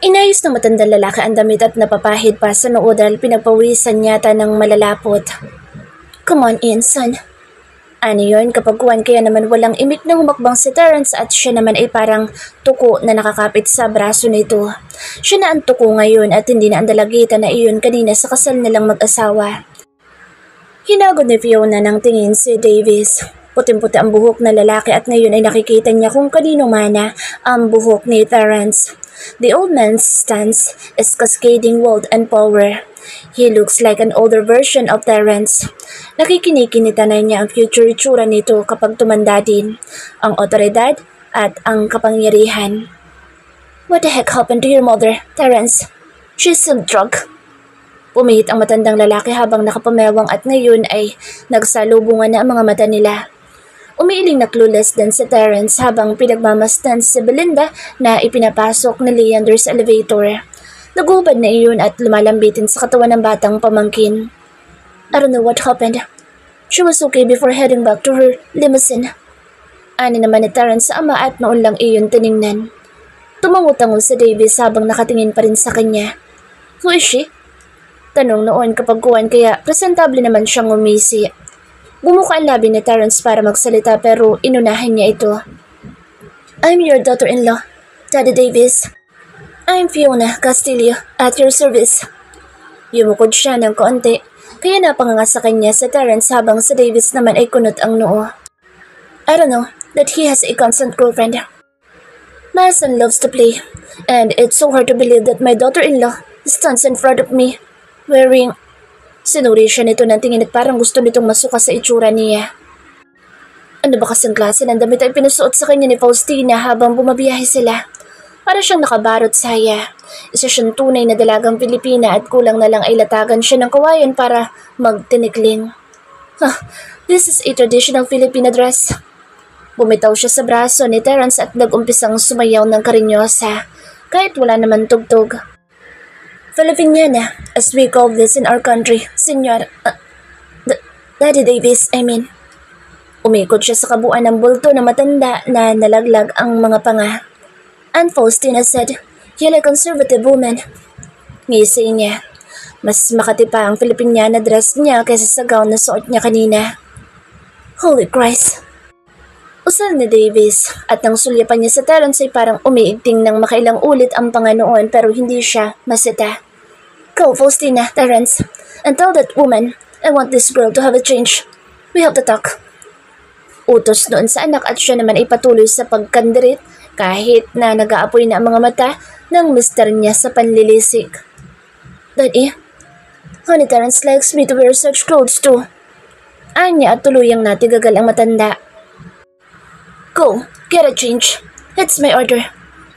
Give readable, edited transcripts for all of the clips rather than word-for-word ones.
Inayos ng matandang lalaki ang damit at napapahid pa sa noo dahil pinagpawisan yata ng malalapot. Come on in, son. Ano yun kapag kuwan kaya naman walang imik na humakbang si Terence at siya naman ay parang tuko na nakakapit sa braso nito. Siya na ang tuko ngayon at hindi na ang dalagita na iyon kanina sa kasal nilang mag-asawa. Hinagod ni Fiona ng tingin si Davis. Puting-puti ang buhok na lalaki at ngayon ay nakikita niya kung kanino mana ang buhok ni Terence. The old man's stance is cascading wealth and power. He looks like an older version of Terence. Nakikinikinita na niya ang future itsura nito kapag tumanda din, ang otoridad at ang kapangyarihan. What the heck happened to your mother, Terence? She's still drunk. Pumihit ang matandang lalaki habang nakapamewang at ngayon ay nagsalubungan na ang mga mata nila. Umiiling na clueless din si Terence habang pinagmamasdan si Belinda na ipinapasok ni Leander sa elevator. Nagubad na iyon at lumalambitin sa katawan ng batang pamangkin. I don't know what happened. She was okay before heading back to her limousine. Ani naman ni Terence sa ama at noon lang iyon tiningnan. Tumango-tango si Davis habang nakatingin pa rin sa kanya. Who is she? Tanong noon kapag kuwan kaya presentable naman siyang umisi. Bumuka ang labi ni Terence para magsalita pero inunahan niya ito. I'm your daughter-in-law, Daddy Davis. I'm Fiona Castillo at your service. Yumukod siya ng konti kaya napanganga sa kanya sa Terence habang sa Davis naman ay kunot ang noo. I don't know that he has a constant girlfriend. My son loves to play and it's so hard to believe that my daughter-in-law stands in front of me wearing... Sinuri siya nito ng tingin at parang gusto nitong masuka sa itsura niya. Ano ba kasing klase ng damit ay pinusuot sa kanya ni Faustina habang bumabiyahe sila? Para siyang nakabarot saya. Isa siyang tunay na dalagang Pilipina at kulang na lang ay latagan siya ng kawayan para magtinikling. This is a traditional Filipina dress. Bumitaw siya sa braso ni Terence at nag-umpisang sumayaw ng karinyosa kahit wala naman tugtog. Filipiniana, as we call this in our country, Senyor, Daddy Davis, I mean. Umikot siya sa kabuuan ng bulto na matanda na nalaglag ang mga panga. And Faustina said, "You're a conservative woman." Ngisi niya. Mas makati pa ang Filipiniana dress niya kaysa sa gown na suot niya kanina. Holy Christ! Usal ni Davis at nang sulyapan niya sa Terence ay parang umiigting ng makailang ulit ang panganoon pero hindi siya masita. Go, Faustina, Terence, and tell that woman I want this girl to have a change. We have to talk. Utos noon sa anak at siya naman ay patuloy sa pagkandirit kahit na nag-aapoy na ang mga mata ng mister niya sa panlilisik. Daddy, honey Terence likes me to wear such clothes too. Anya at tuluyang natigagal ang matanda. Go, get a change. It's my order.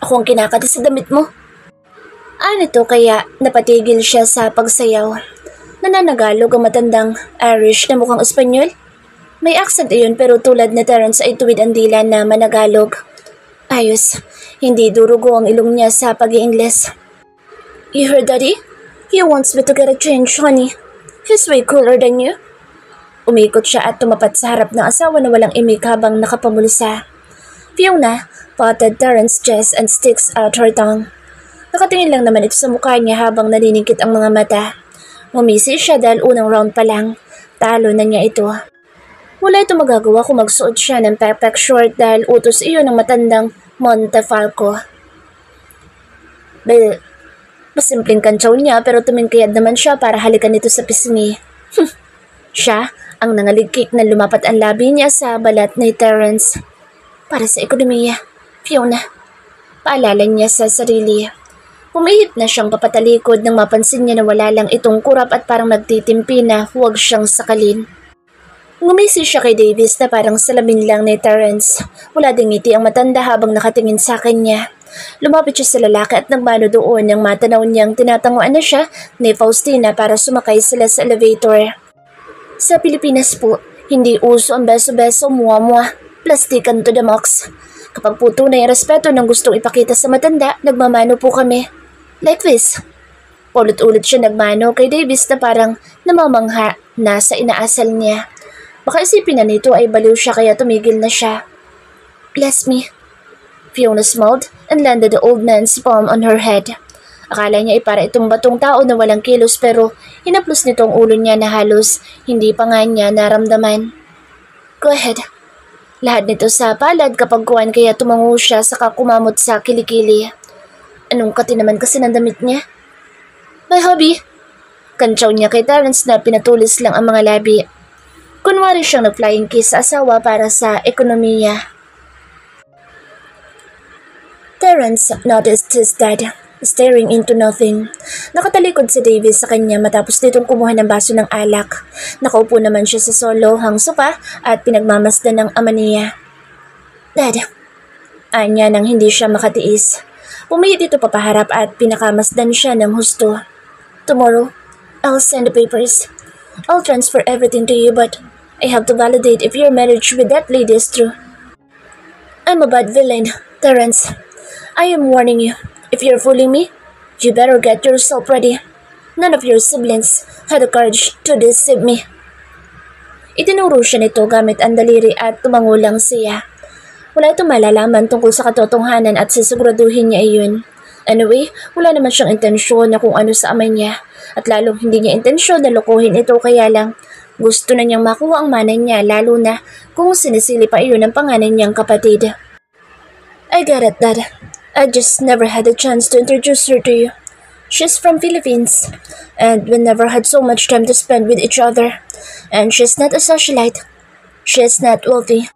Ako ang kinakati sa damit mo. Ano to kaya napatigil siya sa pagsayaw. Nananagalog ang matandang Irish na mukhang Espanyol. May accent iyon pero tulad ni Terence ay tuwid ang dila na managalog. Ayos, hindi durugo ang ilong niya sa pag-i-Ingles. You heard Daddy? He wants me to get a change, honey. He's way cooler than you. Umikot siya at tumapat sa harap ng asawa na walang imik habang nakapamulsa. Fiona patted Terrence's chest and sticks out her tongue. Nakatingin lang naman ito sa mukha niya habang naniningkit ang mga mata. Ngumisi siya dahil unang round pa lang. Talo na niya ito. Wala ito magagawa kung magsuot siya ng pepek short dahil utos iyon ng matandang Montefalco. Masimpleng kantsaw niya pero tumingkayad naman siya para halikan ito sa pisngi. Siya ang nangaligkik na lumapat ang labi niya sa balat ni Terence. Para sa ekonomiya, Fiona. Paalala niya sa sarili. Pumihit na siyang papatalikod nang mapansin niya na wala lang itong kurap at parang nagtitimpi na huwag siyang sakalin. Ngumisi siya kay Davis na parang salamin lang ni Terence. Wala ding ngiti ang matanda habang nakatingin sa kanya. Lumapit siya sa lalaki at nagmano doon nang matanaw niyang tinatanguan na siya ni Faustina para sumakay sila sa elevator. Sa Pilipinas po, hindi uso ang beso-beso, muwa-muwa, plastikan to the max. Kapag po tunay ang respeto ng gustong ipakita sa matanda, nagmamano po kami. Like this. Ulit-ulit siya nagmano kay Davis na parang namamangha na sa inaasal niya. Baka isipin na nito ay baliw siya kaya tumigil na siya. Bless me. Fiona smiled and landed the old man's palm on her head. Akala niya ay para itong batong tao na walang kilos pero hinaplos nito ang ulo niya na halos hindi pa nga niya naramdaman. Go ahead. Lahat nito sa palad kapag kuwan kaya tumango siya saka kumamot sa kilikili. Anong kati naman kasi ng damit niya? My hobby. Kantsaw niya kay Terence na pinatulis lang ang mga labi. Kunwari siyang nag-flying kiss sa asawa para sa ekonomiya. Terence noticed his dad staring into nothing. Nakatalikod si Davis sa kanya matapos nitong kumuha ng baso ng alak. Nakaupo naman siya sa solohang sofa at pinagmamasdan ng ama niya. Dad, anya nang hindi siya makatiis. Pumihit ito papaharap at pinakamasdan siya ng husto. Tomorrow, I'll send the papers. I'll transfer everything to you but I have to validate if your marriage with that lady is true. I'm a bad villain, Terence. I am warning you. If you're fooling me, you better get yourself ready. None of your siblings had the courage to deceive me. Itinuro siya nito gamit ang daliri at tumangulang siya. Wala itong malalaman tungkol sa katotohanan at sisiguraduhin niya iyon. Anyway, wala naman siyang intensyon na kung ano sa ama niya at lalong hindi niya intensyon na lokohin ito kaya lang gusto na niyang makuha ang manay niya lalo na kung sinisili pa iyon ng panganay niyang kapatid. I get it, Dad. I just never had a chance to introduce her to you. She's from Philippines, and we never had so much time to spend with each other. And she's not a socialite. She's not wealthy.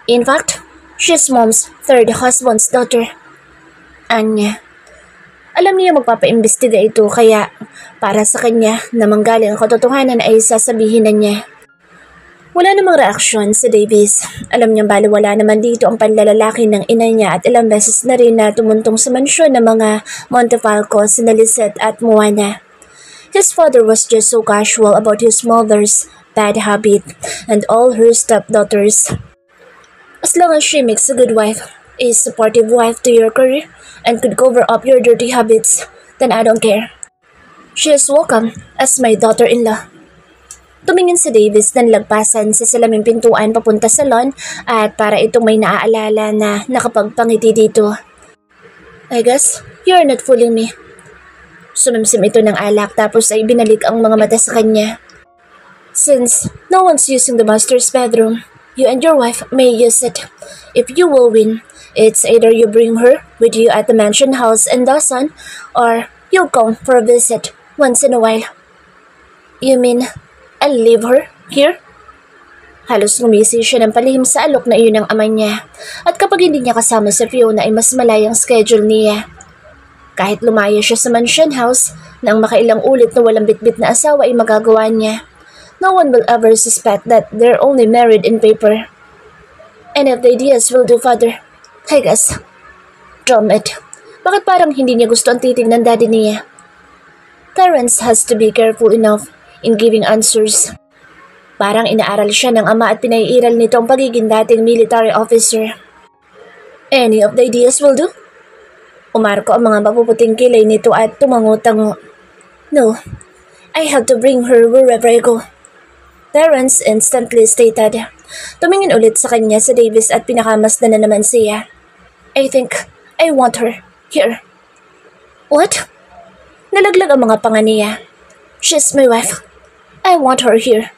In fact, she's Mom's third husband's daughter. Anya. Alam niya magpapaimbestiga ito kaya para sa kanya na manggaling ang katotohanan ay sasabihin na niya. Wala namang reaksyon si Davis. Alam niyang baliwala naman dito ang panlalalaki ng ina niya at ilang beses na rin na tumuntong sa mansyon ng mga Montefalco, sina Lisette at Moana. His father was just so casual about his mother's bad habit and all her stepdaughters. As long as she makes a good wife, a supportive wife to your career, and could cover up your dirty habits, then I don't care. She is welcome as my daughter-in-law. Tumingin si Davis ng lagpasan sa salaming pintuan papunta sa lawn at para itong may naaalala na nakapagpangiti dito. I guess you're not fooling me. Sumimsim ito ng alak tapos ay binalik ang mga mata sa kanya. Since no one's using the master's bedroom, you and your wife may use it. If you will win, it's either you bring her with you at the mansion house in Dawson or you'll come for a visit once in a while. You mean I'll leave her here? Halos ngumisi siya ng palihim sa alok na iyon ng ama niya. At kapag hindi niya kasama si Fiona ay mas malayang schedule niya. Kahit lumaya siya sa mansion house, nang makailang ulit na walang bitbit na asawa ay magagawa niya. No one will ever suspect that they're only married in paper. And if the ideas will do, Father, I guess. Damn it. Bakit parang hindi niya gusto ang titig ng daddy niya? Terence has to be careful enough in giving answers. Parang inaaral siya ng ama at pinaiiral nito ang pagiging dating military officer. Any of the ideas will do? Umarko ang mga mapuputing kilay nito at tumango-tango. No, I have to bring her wherever I go. Terence instantly stated. Tumingin ulit sa kanya si Davis at pinakamasdan na naman siya. I think I want her here. What? Nalaglag ang mga panga niya. She's my wife. I want her here.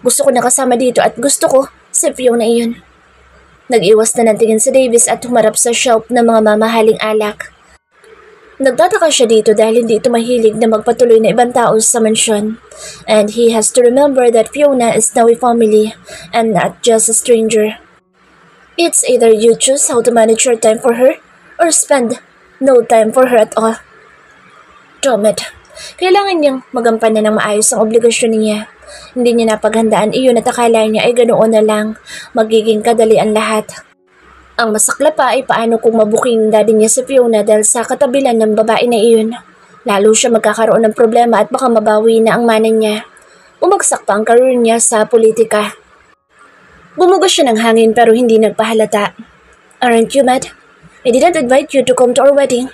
Gusto ko na kasama dito at gusto ko si Fiona iyon. Nag-iwas na ng tingin si Davis at humarap sa shelf ng mga mamahaling alak. Nagtataka siya dito dahil hindi ito mahilig na magpatuloy na ibang tao sa mansyon. And he has to remember that Fiona is now a family and not just a stranger. It's either you choose how to manage your time for her or spend no time for her at all. Damn it. Kailangan niyang magampanan ng maayos ang obligasyon niya. Hindi niya napaghandaan iyon at akala niya ay ganoon na lang magiging kadali ang lahat. Ang masakla pa ay paano kung mabuking daddy niya si Fiona dahil sa katabilan ng babae na iyon. Lalo siya magkakaroon ng problema at baka mabawi na ang mana niya. Umagsak pa ang career niya sa politika. Bumugas siya ng hangin pero hindi nagpahalata. Aren't you mad? I didn't invite you to come to our wedding.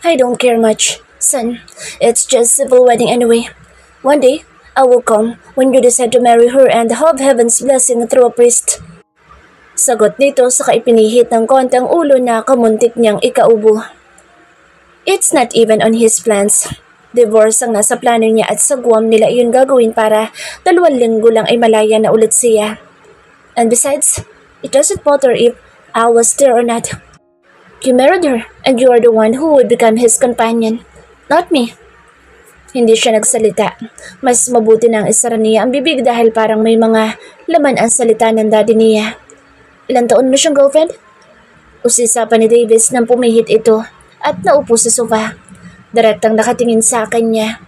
I don't care much, son. It's just civil wedding anyway. One day, I will come when you decide to marry her and have heaven's blessing through a priest. Sagot nito sa kaipinihit ng konti ang ulo na kamuntik niyang ikaubo. It's not even on his plans. Divorce ang nasa plano niya at sa Guam nila iyon gagawin para 2 linggo lang ay malaya na ulit siya. And besides, it doesn't matter if I was there or not. You married her and you are the one who would become his companion, not me. Hindi siya nagsalita. Mas mabuti na ang isara niya ang bibig dahil parang may mga laman ang salita ng daddy niya. Ilang taon mo siyang girlfriend? Usisa pa ni Davis nang pumihit ito at naupo sa sofa. Direktang nakatingin sa kanya.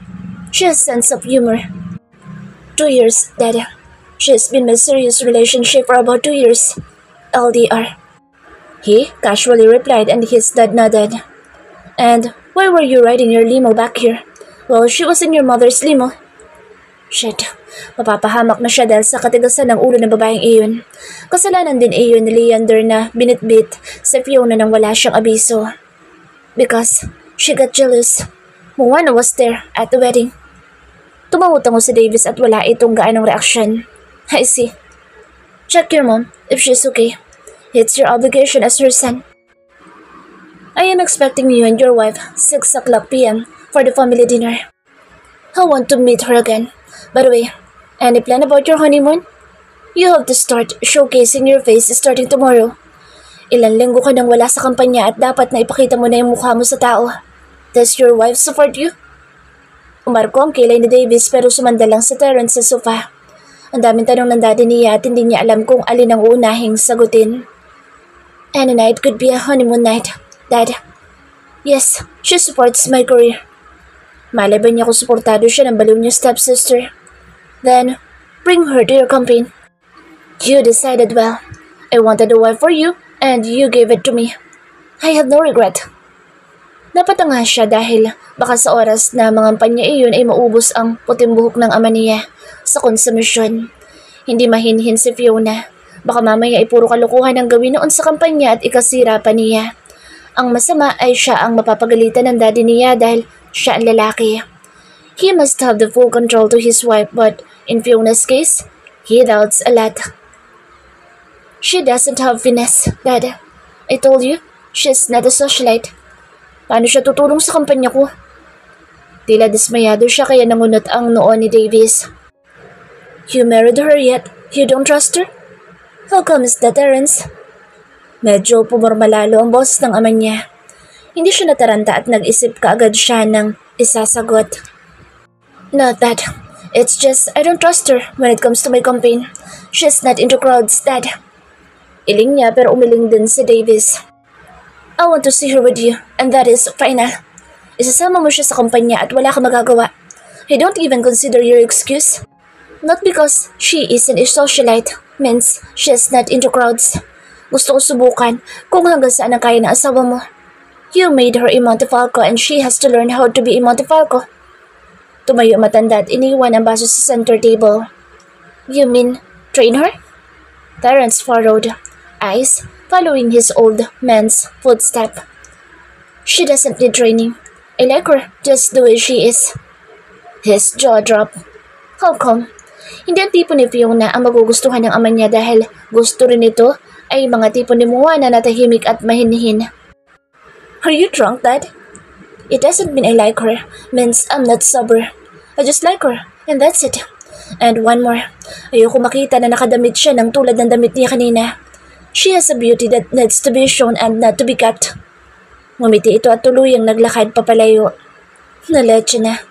She has sense of humor. 2 years, Dad. She has been in a serious relationship for about 2 years. LDR. He casually replied and his dad nodded. And why were you riding your limo back here? Well, she was in your mother's limo. Shit, mapapahamak na siya dahil sa katigasan ng ulo ng babaeng iyon. Kasalanan din iyon ni Leander na binitbit sa Fiona nang wala siyang abiso. Because she got jealous. Moana was there at the wedding. Tumangutango si Davis at wala itong gaanong reaksyon. I see. Check your mom if she's okay. It's your obligation as her son. I am expecting you and your wife 6 o'clock p.m. for the family dinner. I want to meet her again. By the way, any plan about your honeymoon? You have to start showcasing your face starting tomorrow. Ilang linggo ka nang wala sa kampanya at dapat na ipakita mo na yung mukha mo sa tao. Does your wife support you? Umarko ang kilay ni Davis pero sumanda lang si Terrence sa sofa. Ang daming tanong ng daddy niya at hindi niya alam kung alin ang uunahing sagutin. Any night could be a honeymoon night, Dad. Yes, she supports my career. Malay ba niya kung suportado siya ng baliw niyang stepsister? Then, bring her to your campaign. You decided well. I wanted a wife for you, and you gave it to me. I have no regret. Napatanga siya dahil baka sa oras na mangampanya iyon ay maubos ang puting buhok ng ama niya sa konsumisyon. Hindi mahinhin si Fiona. Baka mamaya ay puro kalukuhan ang gawin noon sa kampanya at ikasira pa niya. Ang masama ay siya ang mapapagalitan ng daddy niya dahil siya ang lalaki. He must have the full control to his wife but in Fiona's case, he doubts a lot. She doesn't have finesse, Dad. I told you, she's not a socialite. Paano siya tutulong sa kampanya ko? Tila dismayado siya kaya nangunot ang noo ni Davis. You married her yet you don't trust her? How come is that, Terrence? Medyo pumormalalo ang boss ng ama niya. Hindi siya nataranta at nag-isip kaagad siya ng isasagot. Not that. It's just I don't trust her when it comes to my campaign. She's not into crowds, Dad. Iling niya pero umiling din si Davis. I want to see her with you and that is final. Isasama mo siya sa kampanya at wala ka magagawa. I don't even consider your excuse. Not because she isn't a socialite means she's not into crowds. Gusto ko subukan kung hanggang saan ang kaya ng asawa mo. You made her a Montefalco and she has to learn how to be a Montefalco. Tumayo matanda at iniwan ang baso sa center table. You mean, train her? Terrence furrowed, eyes following his old man's footstep. She doesn't need training. I like her just the way she is. His jaw dropped. How come? Hindi ang tipo ni Fiona ang magugustuhan ng ama niya dahil gusto rin ito ay mga tipo ni Moana na tahimik at mahinhin. Are you drunk, Dad? It doesn't mean I like her. Means I'm not sober. I just like her, and that's it. And one more. Ayoko makita na nakadamit siya ng tulad ng damit niya kanina. She has a beauty that needs to be shown and not to be cut. Ngumiti ito at tuluyang naglakad papalayo. Naleche na.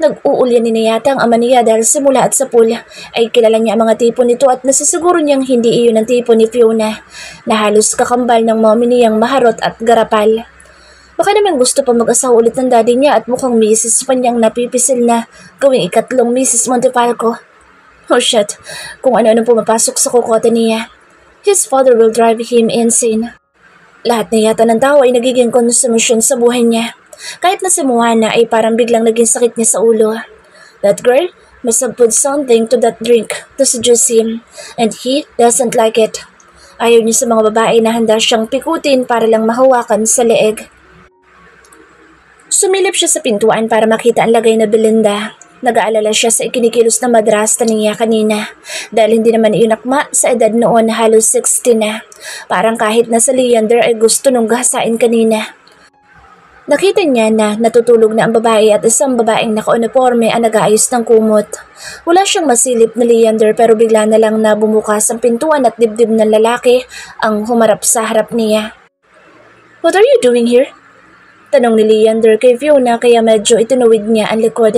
Nag-uulyan ni yata ang ama niya dahil simula at sa pool ay kilala niya ang mga tipo nito at nasisiguro niyang hindi iyon ang tipo ni Fiona na halos kakambal ng mommy niyang maharot at garapal. Baka naman gusto pa mag-asawa ulit ng daddy niya at mukhang misis pa niyang napipisil na gawing ikatlong Mrs. Montefalco. Oh shit, kung ano-anong pumapasok sa kukote niya. His father will drive him insane. Lahat na yata ng tao ay nagiging konsumisyon sa buhay niya. Kahit na si Moana ay parang biglang naging sakit niya sa ulo. That girl must have put something to that drink to seduce him, and he doesn't like it. Ayaw niya sa mga babae na handa siyang pikutin para lang mahawakan sa leeg. Sumilip siya sa pintuan para makita ang lagay na Belinda. Nag-aalala siya sa ikinikilos na madrasta niya kanina dahil hindi naman iyon akma sa edad noon na halos 60 na. Parang kahit nasa Leander ay gusto nung gahasain kanina. Nakita niya na natutulog na ang babae at isang babaeng naka-uniforme ang nag-aayos ng kumot. Wala siyang masilip na Leander pero bigla na lang na bumukas ang pintuan at dibdib ng lalaki ang humarap sa harap niya. "What are you doing here?" Tanong ni Leander kay Fiona kaya medyo itinuwid niya ang likod.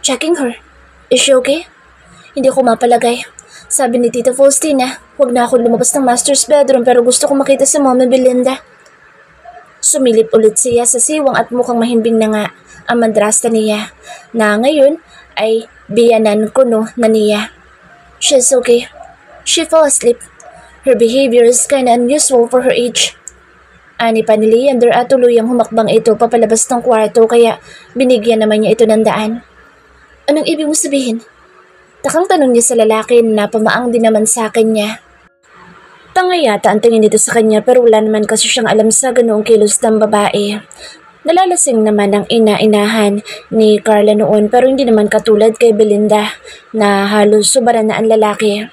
"Checking her. Is she okay?" "Hindi ko mapalagay. Sabi ni Tita Faustina, huwag na ako lumabas ng master's bedroom pero gusto ko makita si Mama Belinda." Sumilip ulit siya sa siwang at mukhang mahimbing na nga ang madrasta niya na ngayon ay biyanan kuno na niya. "She's okay. She fell asleep. Her behavior is kinda unusual for her age." Ani pa ni Leander at tuluyang humakbang ito papalabas ng kwarto kaya binigyan naman niya ito ng daan. "Anong ibig mo sabihin?" Takang tanong niya sa lalaki na pamaang din naman sa akin niya. Tanga yata ang tingin nito sa kanya pero wala naman kasi siyang alam sa ganoong kilos ng babae. Nalalasing naman ang ina-inahan ni Carla noon pero hindi naman katulad kay Belinda na halos subaran na ang lalaki.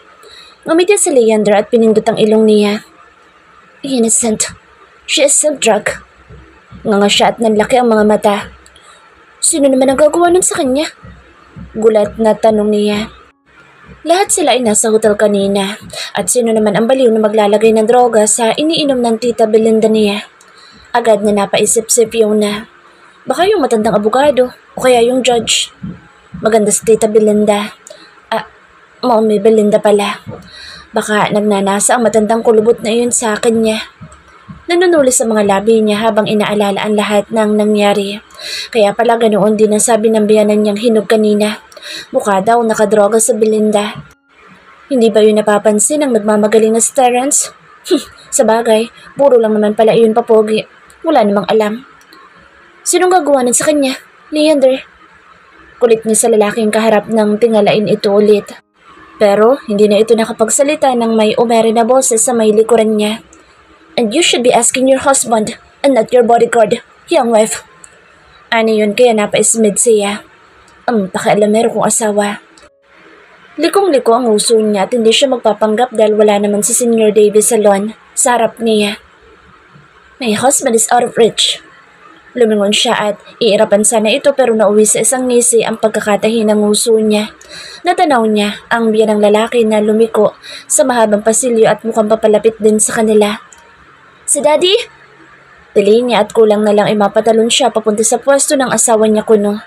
Ngumiti si Leander at pinindot ang ilong niya. "Innocent. She is self-drug." Nganga siya at nanlaki ang mga mata. "Sino naman ang gagawa nun sa kanya?" Gulat na tanong niya. Lahat sila ay nasa hotel kanina at sino naman ang baliw na maglalagay ng droga sa iniinom ng Tita Belinda niya. Agad na napaisip si Fiona. Baka yung matandang abogado o kaya yung judge. Maganda si Tita Belinda. Mommy Belinda pala. Baka nagnanasa ang matandang kulubot na iyon sa kanya. Nanunulis sa mga labi niya habang inaalala ang lahat ng nangyari. Kaya pala ganoon din ang sabi ng biyanan niyang hinog kanina. Mukha daw nakadroga sa Belinda. Hindi ba yun napapansin ng nagmamagaling na si Terence? Sa bagay, puro lang naman pala iyon papogi. Wala namang alam. "Sinong gagawa nun sa kanya? Leander?" Kulit niya sa lalaking kaharap ng tingalain ito ulit. Pero hindi na ito nakapagsalita ng may umere na boses sa may likuran niya. "And you should be asking your husband and not your bodyguard, young wife." Ano yun kaya napaismid siya. Ang pakialamero kong asawa. Likong-liko ang uso niya at hindi siya magpapanggap dahil wala naman si Senior Davis sa lawn sa harap niya. "My husband is out of reach." Lumingon siya at iirapan sana ito pero nauwi sa isang ngisi ang pagkakatahi ng uso niya. Natanaw niya ang biyanang lalaki na lumiko sa mahabang pasilyo at mukhang papalapit din sa kanila. "Si Daddy?" Tili niya at kulang na lang ay mapatalon siya papunta sa pwesto ng asawa niya kuno.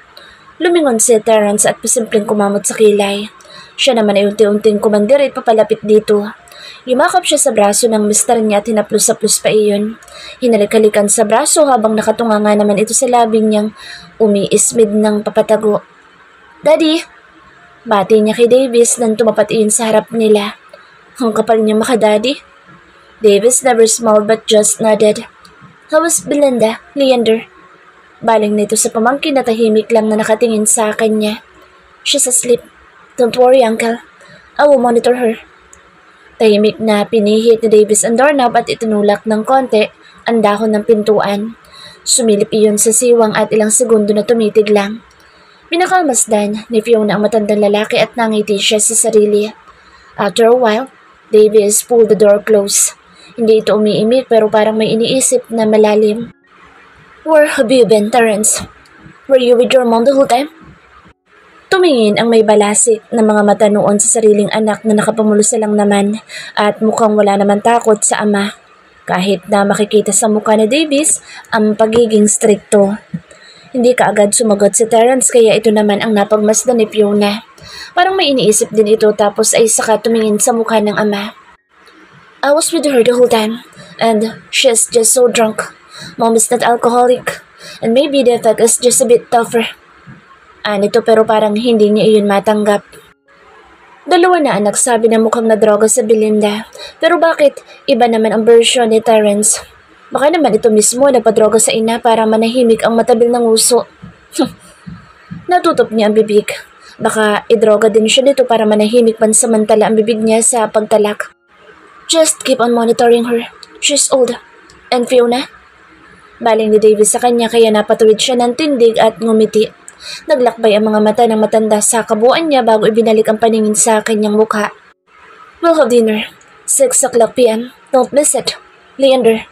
Lumingon si Terence at pasimpleng kumamot sa kilay. Siya naman ay unti-unting kumandirit papalapit dito. Yumakap siya sa braso ng mister niya at hinaplos-saplos pa iyon. Hinalik-halikan sa braso habang nakatunganga naman ito sa labi niyang umiismid ng papatago. "Daddy!" Bati niya kay Davis nang tumapat iyon sa harap nila. Ang kapal niya maka-daddy. Davis never smiled but just nodded. "How was Belinda, Leander?" Baling nito sa pamangkin na tahimik lang na nakatingin sa kanya. "She's asleep. Don't worry, Uncle. I will monitor her." Tahimik na pinihit ni Davis ang doorknob at itinulak ng konti ang dahon ng pintuan. Sumilip iyon sa siwang at ilang segundo na tumitig lang. Pinakalmasdan ni Fiona ang matandang lalaki at nangiti siya sa sarili. After a while, Davis pulled the door close. Hindi ito umiimik pero parang may iniisip na malalim. "Where have you been, Terence? Were you with your mom the whole time?" Tumingin ang may balasik na mga mata noon sa sariling anak na nakapamulsa lang naman at mukhang wala naman takot sa ama. Kahit na makikita sa mukha ni Davis ang pagiging strikto. Hindi kaagad sumagot si Terence kaya ito naman ang napagmasdan ni Fiona. Parang may iniisip din ito tapos ay saka tumingin sa mukha ng ama. "I was with her the whole time and she's just so drunk. Mom is not alcoholic and maybe the effect is just a bit tougher." Anito pero parang hindi niya iyon matanggap. Dalawa na anak sabi na mukhang nadroga sa Belinda. Pero bakit iba naman ang version ni Terence? Baka naman ito mismo nagpadroga sa ina para manahimik ang matabil ng uso. Natutop niya ang bibig. Baka idroga din siya nito para manahimik pansamantala ang bibig niya sa pagtalak. "Just keep on monitoring her. She's old. And Fiona?" Baling ni Davis sa kanya kaya napatuwid siya ng tindig at ngumiti. Naglakbay ang mga mata ng matanda sa kabuuan niya bago ibinalik ang paningin sa kanyang mukha. "We'll have dinner. 6 o'clock p.m. Don't miss it. Leander."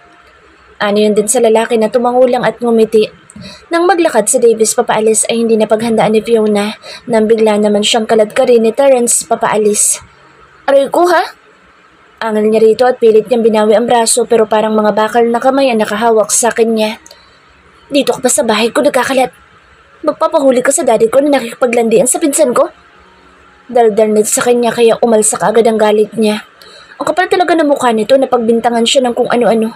Ano yun din sa lalaki na tumangulang at ngumiti. Nang maglakad si Davis papaalis ay hindi napaghandaan ni Fiona nang bigla naman siyang kaladkarin ni Terence papaalis. Aray ko ha? Angal niya rito at pilit niyang binawi ang braso pero parang mga bakal na kamay ang nakahawak sa kanya. Dito ka pa sa bahay ko nagkakalat. Magpapahuli ka sa daddy ko na nakikipaglandian sa pinsan ko? Daldal nito sa kanya kaya umalsak agad ang galit niya. Ang kapal talaga ng mukha nito na pagbintangan siya ng kung ano-ano.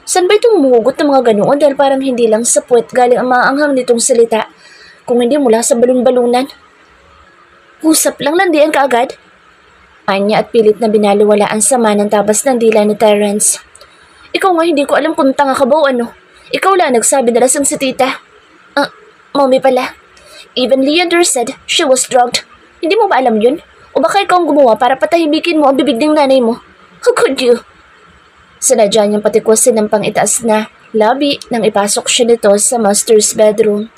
Saan ba itong umugot ng mga ganoon dahil parang hindi lang sa puwet galing ang maanghang nitong salita, kung hindi mula sa balon-balunan. Usap lang landian ka agad? Anya at pilit na binaliwala ang sama ng tabas ng dila ni Terence. Ikaw nga hindi ko alam kung tanga ka ba o ano. Ikaw lang nagsabi na lasang si tita. Mommy pala. Even Leander said she was drugged. Hindi mo ba alam yun? O baka ikaw ang gumawa para patahimikin mo ang bibig ng nanay mo? How could you? Sinadya niyang patikwasin ng pang-itaas na lobby nang ipasok siya nito sa master's bedroom.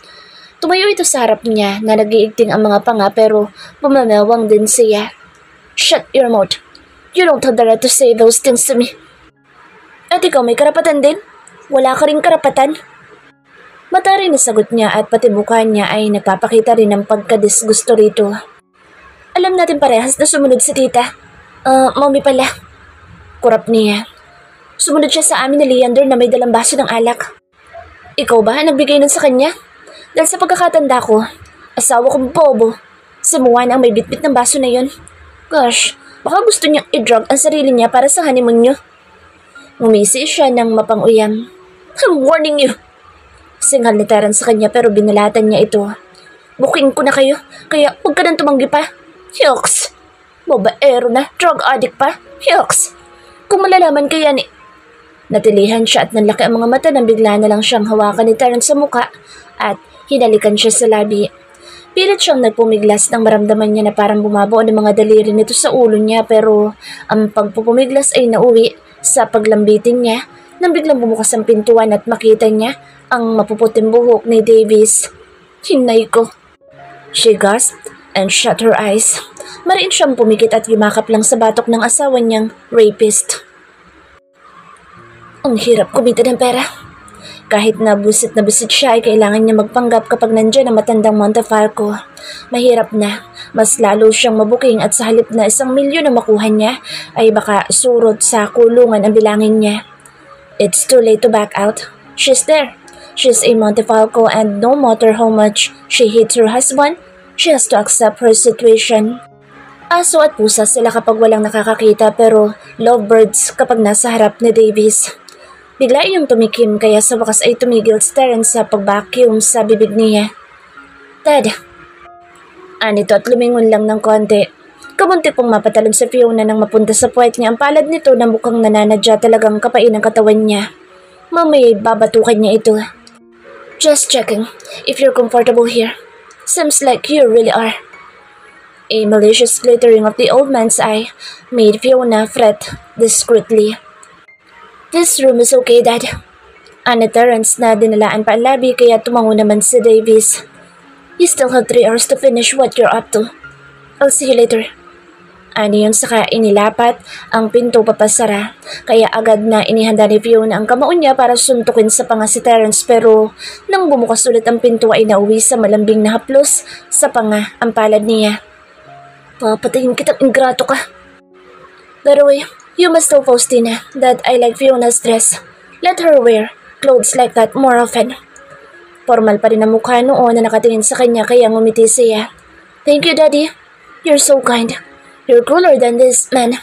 Tumayo ito sa harap niya na nag-iigting ang mga panga pero bumamewang din siya. Shut your mouth. You don't have the right to say those things to me. At ikaw may karapatan din? Wala ka ring karapatan? Matari na sagot niya at pati mukha niya ay nagpapakita rin ng pagkadisgusto rito. Alam natin parehas na sumunod si tita. Mommy pala. Kurap niya. Sumunod siya sa amin ni Leander na may dalang baso ng alak. Ikaw ba nagbigay nun sa kanya? Dahil sa pagkakatanda ko, asawa kong bobo. Si Juan ang may bitbit ng baso na yun. Gosh, baka gusto niyang i-drug ang sarili niya para sa honeymoon niyo. Ngumisi siya ng mapang-uyam. I'm warning you! Singhal ni Terence sa kanya pero binalatan niya ito. Booking ko na kayo, kaya huwag ka nang tumanggi pa. Yucks! Babaero na, drug addict pa. Yucks! Kung malalaman kaya ni... Natilihan siya at nanlaki ang mga mata nang bigla na lang siyang hawakan ni Terence sa muka at hinalikan siya sa labi. Pilit siyang nagpumiglas nang maramdaman niya na parang bumabo ng mga daliri nito sa ulo niya pero ang pagpupumiglas ay nauwi sa paglambitin niya nang biglang bumukas ang pintuan at makita niya ang mapuputing buhok ni Davis. Hinay ko. She gasped and shut her eyes. Mariin siyang pumikit at yumakap lang sa batok ng asawa niyang rapist. Ang hirap kumita ng pera. Kahit na busit siya ay kailangan niya magpanggap kapag nandiyan ang matandang Montefalco. Mahirap na, mas lalo siyang mabuking at sa halip na 1,000,000 na makuha niya ay baka surot sa kulungan ang bilangin niya. It's too late to back out. She's there. She's a Montefalco and no matter how much she hates her husband, she has to accept her situation. Aso at pusa sila kapag walang nakakakita pero lovebirds kapag nasa harap ni Davis. Bigla iyong tumikim kaya sa wakas ay tumigil si Terence sa pag-vacuum sa bibig niya. Dad. Anito at lumingon lang ng konti. Kamuntik pong mapatalon sa Fiona nang mapunta sa puwet niya ang palad nito na mukhang nananadya talagang kapain ang katawan niya. Mamay babatukan niya ito. Just checking if you're comfortable here. Seems like you really are. A malicious glittering of the old man's eye made Fiona fret discreetly. This room is okay, Dad. Ani Terence na dinalaan pa ang labi kaya tumango naman si Davis. You still have 3 hours to finish what you're up to. I'll see you later. Ani yun saka inilapat ang pinto papasara kaya agad na inihanda ni Fiona ang kamaon niya para suntukin sa panga si Terence pero nang bumukas ulit ang pinto ay nauwi sa malambing na haplos sa panga ang palad niya. Papatayin kitang ingrato ka. By the way, you must tell Faustina that I like Fiona's dress. Let her wear clothes like that more often. Formal pa rin ang mukha noon na nakatingin sa kanya kaya ngumiti siya. Thank you, Daddy. You're so kind. You're cooler than this, man.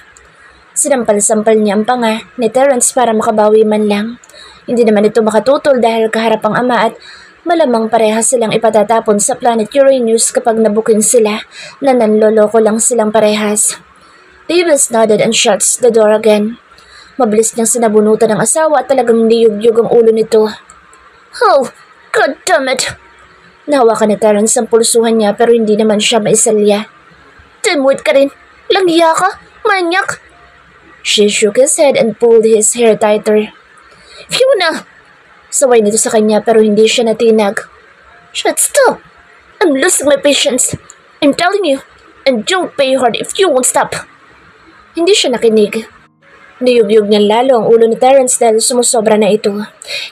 Sinampal-sampal niya ang panga ni Terence para makabawi man lang. Hindi naman ito makatutol dahil kaharap ang ama at malamang parehas silang ipatatapon sa planet Uranus kapag nabuking sila na nanloloko lang silang parehas. Davis nodded and shuts the door again. Mabilis niyang sinabunutan ng asawa at talagang niyug-yug ang ulo nito. Oh, God damn it! Nahawakan ni Terence ang pulsuhan niya pero hindi naman siya maisalya. Timwit ka rin! Langya ka! Manyak! She shook his head and pulled his hair tighter. Fiona! Saway nito sa kanya pero hindi siya natinag. Shut stop! I'm losing my patience. I'm telling you, and don't pay hard if you won't stop. Hindi siya nakinig. Niyugyug niya lalo ang ulo ni Terence dahil sumusobra na ito.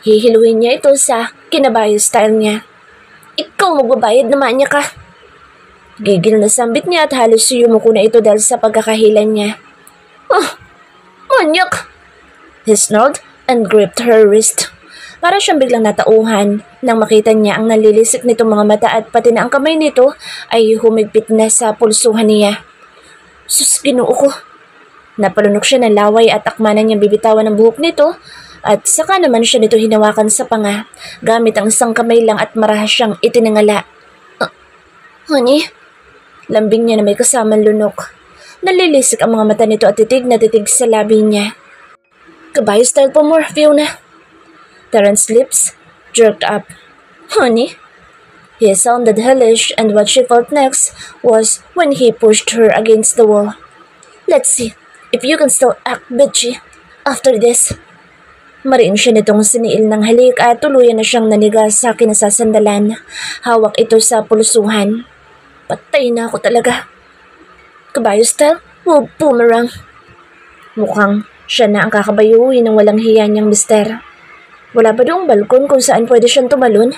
Hihiluhin niya ito sa kinabayo style niya. Ikaw magbabayad naman niya ka. Gigil na sambit niya at halos yumuko na ito dahil sa pagkakahilan niya. Oh, manyak! He snarled and gripped her wrist. Para siyang biglang natauhan nang makita niya ang nalilisik nitong mga mata at pati na ang kamay nito ay humigpit na sa pulsuhan niya. Sus, Ginoo ko! Napalunok siya ng laway at akmanan niyang bibitawan ang buhok nito at saka naman siya nito hinawakan sa panga gamit ang isang kamay lang at marahas siyang itinangala. Honey? Lambing niya na may kasamang lunok. Nalilisik ang mga mata nito at titig na titig sa labi niya. Kabayo style po more, Fiona. Terrence's lips jerked up. Honey? He sounded hellish and what she felt next was when he pushed her against the wall. Let's see if you can still act bitchy after this. Mariin siya nitong siniil ng halik at tuluyan na siyang nanigas sa kinasasandalan. Hawak ito sa pulsuhan. Patay na ako talaga. Kabayo style? Boomerang. Mukhang siya na ang kakabayuhin ng walang hiya niyang mister. Wala ba doong balkon kung saan pwede siyang tumalon?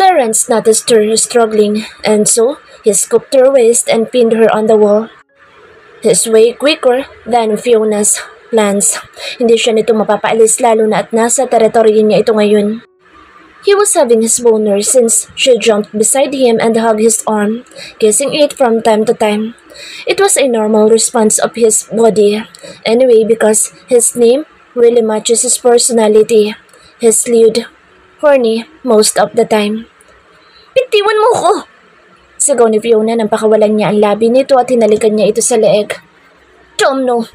Terrence noticed her struggling, and so he scooped her waist and pinned her on the wall. His way quicker than Fiona's plans. Hindi siya nito mapapaalis lalo na at nasa teritoryo niya ito ngayon. He was having his boner since she jumped beside him and hugged his arm, kissing it from time to time. It was a normal response of his body. Anyway, because his name really matches his personality. He's lewd, horny most of the time. Bitiwan mo ko! Sigaw ni Fiona nang pakawalan niya ang labi nito at hinalikan niya ito sa leeg. Tom no!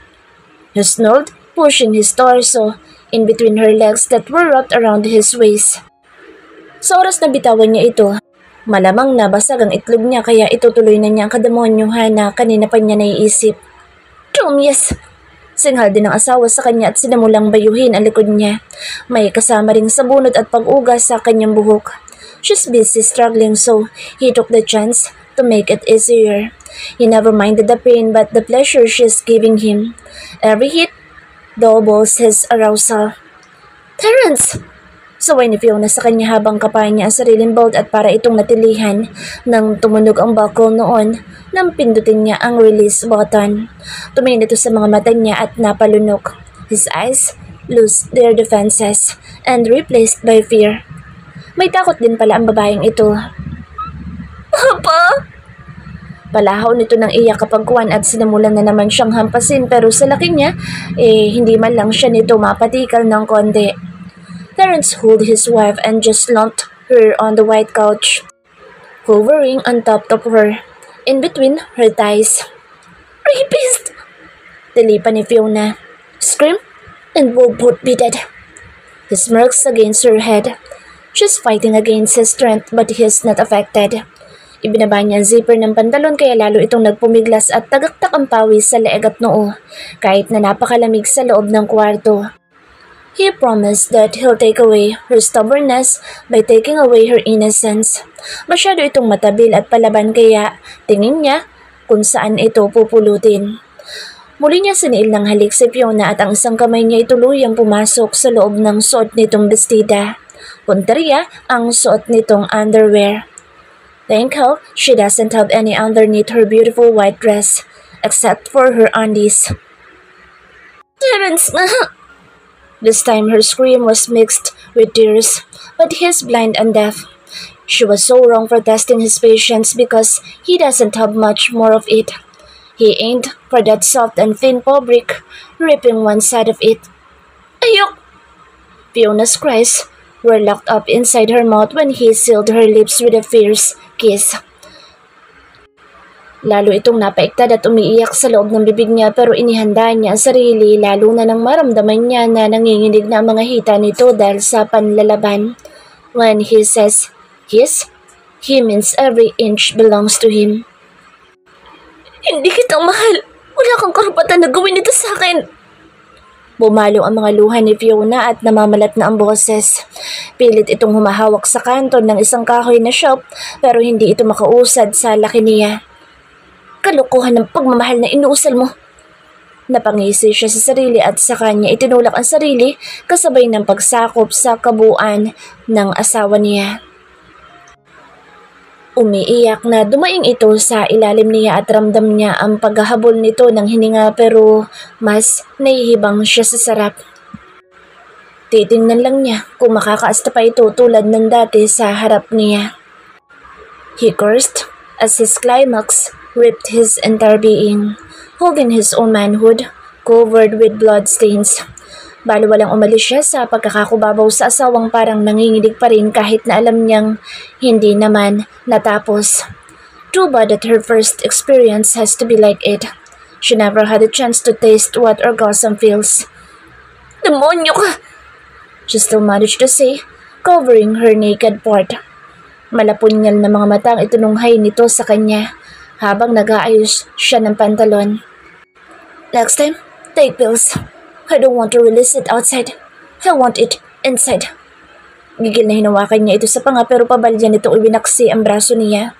He snarled, pushing his torso in between her legs that were wrapped around his waist. Sa oras na bitawan niya ito, malamang nabasag ang itlog niya kaya itutuloy na niya ang kademonyuhan na kanina pa niya naiisip. Tom, yes! Singhal din ang asawa sa kanya at sinamulang bayuhin ang likod niya. May kasama ring sabunot at pag-ugas sa kanyang buhok. She's busy struggling so he took the chance to make it easier. He never minded the pain but the pleasure she's giving him. Every hit doubles his arousal. Terrence! Saway ni Fiona sa kanya habang kapain niya ang sariling bolt at para itong natilihan nang tumunog ang buckle noon nang pindutin niya ang release button. Tumingin ito sa mga mata niya at napalunok. His eyes lost their defenses and replaced by fear. May takot din pala ang babaeng ito. Papa! Palahaw nito ng iyak kapag kuwan at sinamulan na naman siyang hampasin pero sa laki niya, hindi man lang siya nito mapatikal ng konti. Terrence held his wife and just slumped her on the white couch, hovering on top of her, in between her thighs. Rapist! Tilipan ni Fiona. Scream and we'll both be dead. He smirks against her head. She's fighting against his strength but he's not affected. Ibinaba niya ang zipper ng pantalon kaya lalo itong nagpumiglas at tagaktak ang pawis sa leeg at noo, kahit na napakalamig sa loob ng kwarto. He promised that he'll take away her stubbornness by taking away her innocence. Masyado itong matabil at palaban kaya tingin niya kung saan ito pupulutin. Muli niya siniil ng halik si Fiona at ang isang kamay niya ituluyang pumasok sa loob ng suot nitong bestida. Punteriya ang suot nitong underwear. Thank hell she doesn't have any underneath her beautiful white dress, except for her undies. Terrence! This time her scream was mixed with tears, but he's blind and deaf. She was so wrong for testing his patience because he doesn't have much more of it. He aimed for that soft and thin fabric, ripping one side of it. Ayok! Fiona's cries were locked up inside her mouth when he sealed her lips with a fierce kiss. Lalo itong napaiktad at umiiyak sa loob ng bibig niya pero inihanda niya ang sarili lalo na nang maramdaman niya na nanginginig na ang mga hita nito dahil sa panlalaban. When he says his, he means every inch belongs to him. Hindi kita mahal. Wala kang karapatan na gawin ito sa akin. Bumalo ang mga luha ni Fiona at namamalat na ang boses. Pilit itong humahawak sa kanton ng isang kahoy na shop pero hindi ito makausad sa laki niya. Kalokohan ng pagmamahal na inuusal mo. Napangisi siya sa sarili at sa kanya itinulak ang sarili kasabay ng pagsakop sa kabuuan ng asawa niya. Umiiyak na dumaing ito sa ilalim niya at ramdam niya ang paghahabol nito ng hininga pero mas nahihibang siya sa sarap. Titingnan lang niya kung makakaasta pa ito tulad ng dati sa harap niya. He cursed as his climax ripped his entire being, holding his own manhood, covered with bloodstains. Baliwalang umalis siya sa pagkakakubabaw sa asawang parang nanginginig pa rin kahit na alam niyang hindi naman natapos. Too bad that her first experience has to be like it. She never had a chance to taste what orgasm feels. Demonyo ka! She still managed to say, covering her naked part. Malapunyal na mga mata ang itinunghay nito sa kanya habang nag-aayos siya ng pantalon. Next time, take pills. I don't want to release it outside. I want it inside. Gigil na hinawakan niya ito sa panga pero pabalya nito ibinaksi ang braso niya.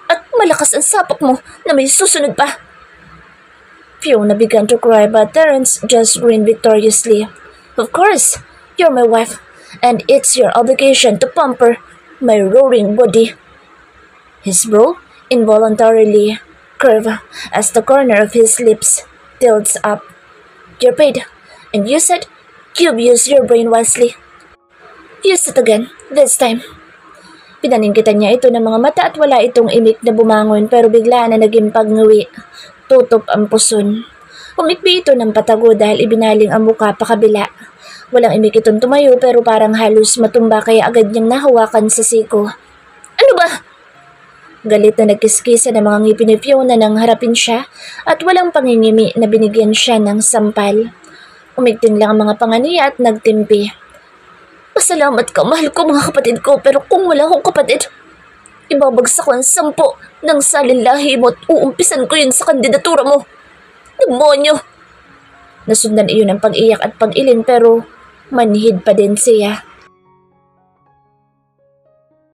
At malakas ang sapak mo na may susunod pa. Fiona began to cry but Terence just grinned victoriously. Of course, you're my wife and it's your obligation to pamper my roaring body. His brow involuntarily curved as the corner of his lips tilts up. You're paid, and you said you've used your brain wisely. Use it again, this time. Pinaningkitan niya ito ng mga mata at wala itong imik na bumangon pero bigla na naging pagnguwi. Tutop ang puson. Umikbi ito ng patago dahil ibinaling ang muka pa kabila. Walang imik itong tumayo pero parang halos matumba kaya agad niyang nahawakan sa siko. Ano ba? Galit na nagkiskisa ng mga ngipin ni Fiona nang harapin siya at walang pangingimi na binigyan siya ng sampal. Umigting lang ang mga panga niya at nagtimpi. Pasalamat ka, mahal ko mga kapatid ko pero kung wala akong kapatid, ibabagsak ko ang 10 ng salinlahi mo at uumpisan ko yun sa kandidatura mo. Demonyo! Nasundan iyon ng pag-iyak at pag-iling pero manhid pa din siya.